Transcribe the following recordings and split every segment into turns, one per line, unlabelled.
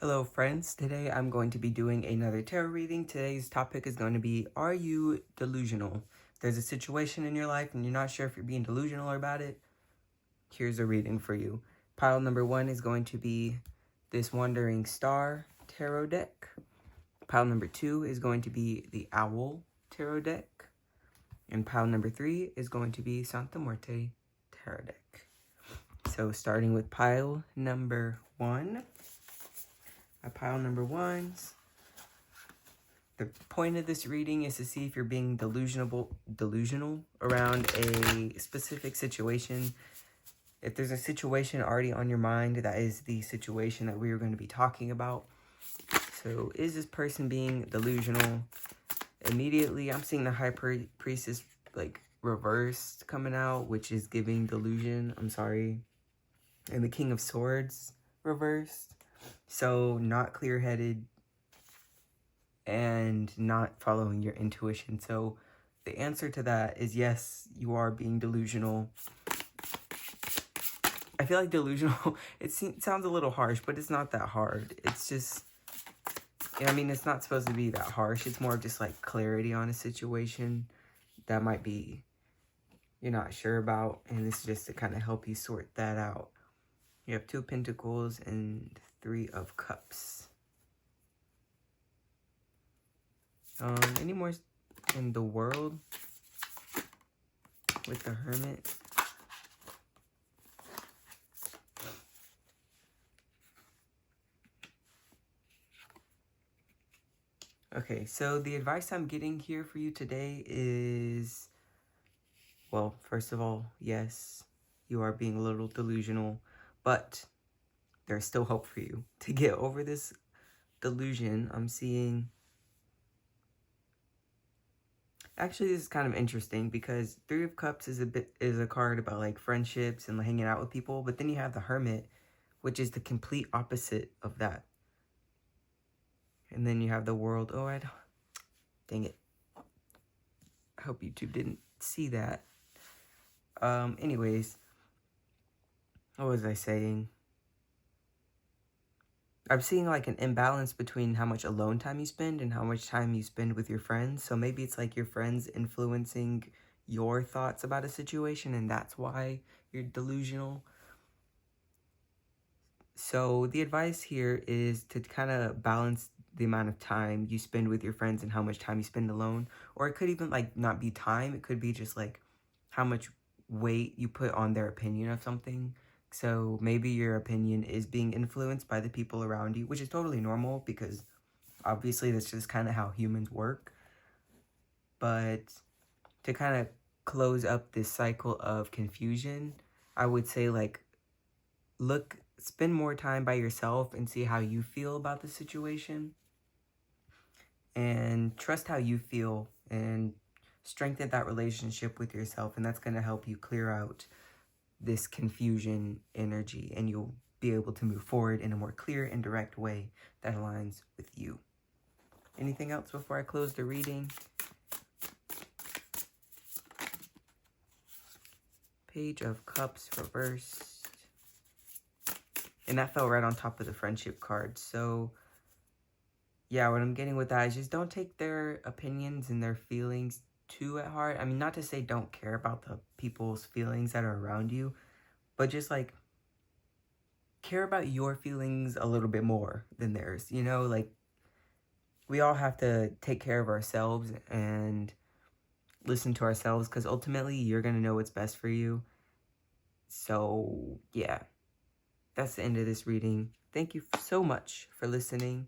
Hello friends, today I'm going to be doing another tarot reading. Today's topic is going to be, are you delusional? If there's a situation in your life and you're not sure if you're being delusional about it, here's a reading for you. Pile number 1 is going to be this Wandering Star tarot deck. Pile number 2 is going to be the Owl tarot deck. And pile number 3 is going to be Santa Muerte tarot deck. So starting with pile number 1. Pile number 1s. The point of this reading is to see if you're being delusional around a specific situation. If there's a situation already on your mind, that is the situation that we are going to be talking about. So is this person being delusional? Immediately, I'm seeing the High Priestess like reversed coming out, which is giving delusion. I'm sorry. And the King of Swords reversed. So not clear-headed and not following your intuition. So the answer to that is yes, you are being delusional. I feel like delusional, it sounds a little harsh, but it's not that hard. It's just, I mean, it's not supposed to be that harsh. It's more of just like clarity on a situation that might be, you're not sure about. And this is just to kind of help you sort that out. You have 2 of Pentacles and 3 of Cups. Any more in the world with the Hermit? Okay, so the advice I'm getting here for you today is, well, first of all, yes, you are being a little delusional, but there's still hope for you to get over this delusion. I'm seeing, actually, this is kind of interesting because 3 of Cups is a card about like friendships and hanging out with people, but then you have the Hermit, which is the complete opposite of that. And then you have the World. Oh, dang it. I hope YouTube didn't see that. Anyways, what was I saying? I'm seeing like an imbalance between how much alone time you spend and how much time you spend with your friends. So maybe it's like your friends influencing your thoughts about a situation, and that's why you're delusional. So the advice here is to kind of balance the amount of time you spend with your friends and how much time you spend alone. Or it could even like not be time. It could be just like how much weight you put on their opinion of something. So maybe your opinion is being influenced by the people around you, which is totally normal because obviously that's just kind of how humans work. But to kind of close up this cycle of confusion, I would say like spend more time by yourself and see how you feel about the situation. And trust how you feel and strengthen that relationship with yourself. And that's going to help you clear out this confusion energy. And you'll be able to move forward in a more clear and direct way that aligns with you. Anything else before I close the reading? Page of Cups reversed. And that fell right on top of the friendship card. So yeah, what I'm getting with that is just don't take their opinions and their feelings too at heart. I mean, not to say don't care about the people's feelings that are around you, but just like care about your feelings a little bit more than theirs. You know, like we all have to take care of ourselves and listen to ourselves because ultimately you're going to know what's best for you. So yeah, that's the end of this reading. Thank you so much for listening.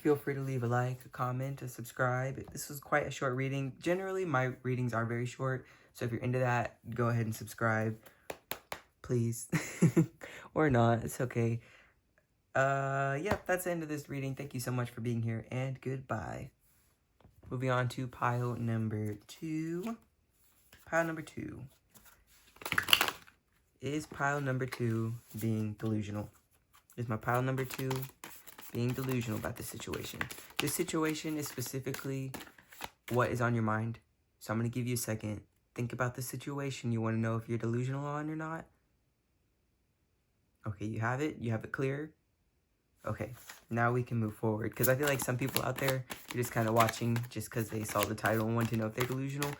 Feel free to leave a like, a comment, a subscribe. This was quite a short reading. Generally, my readings are very short. So if you're into that, go ahead and subscribe. Please. Or not. It's okay. Yeah, that's the end of this reading. Thank you so much for being here. And goodbye. Moving on to pile number 2. Pile number 2. Is pile number 2 being delusional? Is my pile number 2 being delusional about the situation? This situation is specifically what is on your mind. So I'm going to give you a second. Think about the situation you want to know if you're delusional on or not. Okay. Okay, you have it? You have it clear? Okay, now we can move forward. Because I feel like some people out there, you're just kind of watching just because they saw the title and want to know if they're delusional.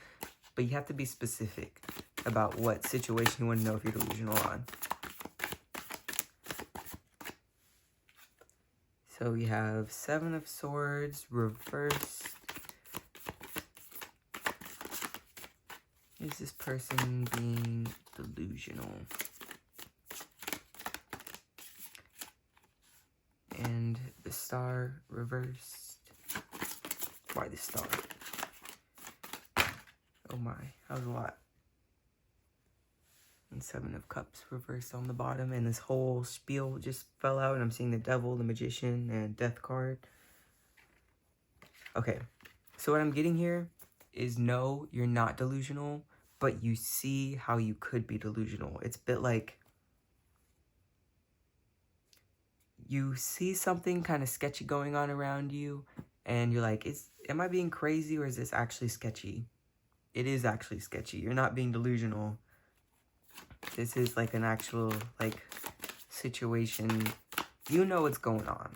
But you have to be specific about what situation you want to know if you're delusional on. So we have Seven of Swords, reversed. Is this person being delusional? And the Star reversed. Why the Star? Oh my, that was a lot. And Seven of Cups reversed on the bottom, and this whole spiel just fell out, and I'm seeing the Devil, the Magician, and Death card. Okay, so what I'm getting here is no, you're not delusional, but you see how you could be delusional. It's a bit like you see something kind of sketchy going on around you, and you're like, am I being crazy, or is this actually sketchy? It is actually sketchy. You're not being delusional. This is like an actual, like, situation. You know what's going on.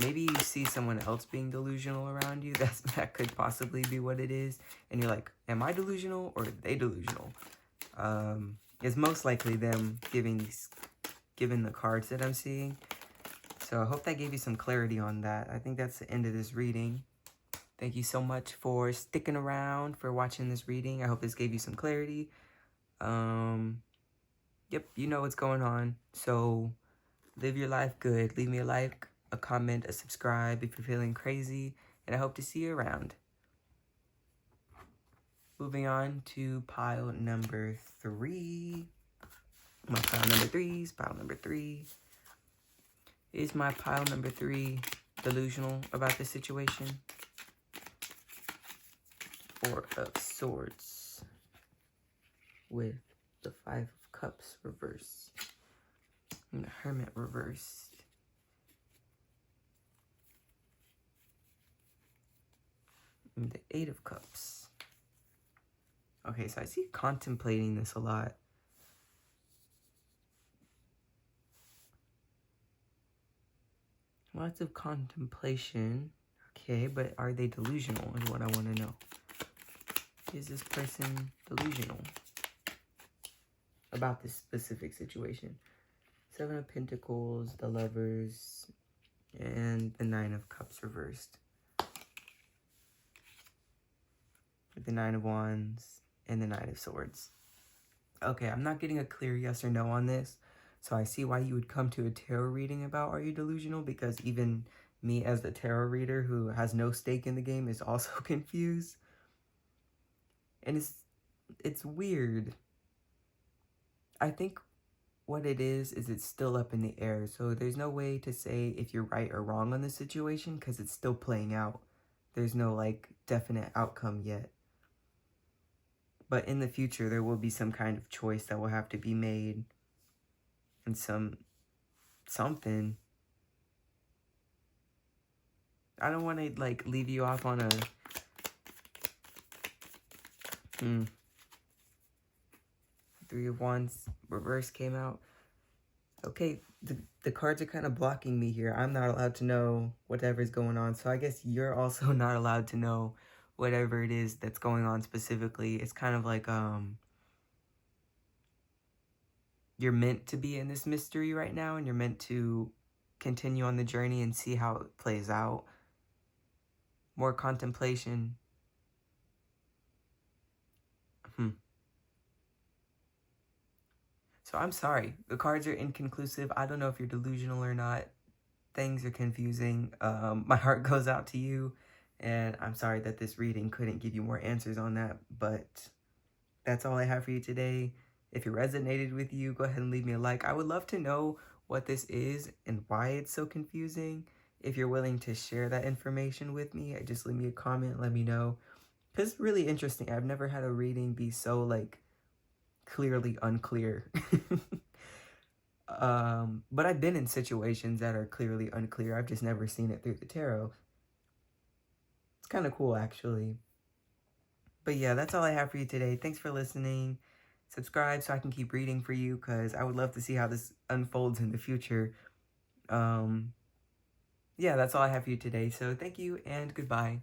Maybe you see someone else being delusional around you. That could possibly be what it is. And you're like, am I delusional or are they delusional? It's most likely them given the cards that I'm seeing. So I hope that gave you some clarity on that. I think that's the end of this reading. Thank you so much for sticking around, for watching this reading. I hope this gave you some clarity. Yep, you know what's going on. So live your life good. Leave me a like, a comment, a subscribe if you're feeling crazy. And I hope to see you around. Moving on to pile number 3. My pile number 3 is pile number 3. Is my pile number 3 delusional about this situation? 4 of Swords with the 5 of Cups reversed and the Hermit reversed. And the 8 of Cups. Okay, so I see contemplating this a lot. Lots of contemplation. Okay, but are they delusional is what I want to know. Is this person delusional about this specific situation? 7 of Pentacles, the Lovers, and the 9 of Cups reversed. With the 9 of Wands and the 9 of Swords. Okay, I'm not getting a clear yes or no on this. So I see why you would come to a tarot reading about are you delusional? Because even me as the tarot reader who has no stake in the game is also confused. And it's weird. I think what it is it's still up in the air. So there's no way to say if you're right or wrong on the situation because it's still playing out. There's no like definite outcome yet. But in the future, there will be some kind of choice that will have to be made. And something. I don't want to like leave you off on a 3 of Wands reverse came out. Okay, the cards are kind of blocking me here. I'm not allowed to know whatever's going on. So I guess you're also not allowed to know whatever it is that's going on specifically. It's kind of like you're meant to be in this mystery right now, and you're meant to continue on the journey and see how it plays out. More contemplation. So I'm sorry. The cards are inconclusive. I don't know if you're delusional or not. Things are confusing. My heart goes out to you. And I'm sorry that this reading couldn't give you more answers on that. But that's all I have for you today. If it resonated with you, go ahead and leave me a like. I would love to know what this is and why it's so confusing. If you're willing to share that information with me, just leave me a comment. Let me know. Because it's really interesting. I've never had a reading be so, like, clearly unclear. But I've been in situations that are clearly unclear. I've just never seen it through the tarot. It's kind of cool, actually. But yeah, that's all I have for you today. Thanks for listening. subscribe so I can keep reading for you, because I would love to see how this unfolds in the future. Yeah, that's all I have for you today. So thank you and goodbye.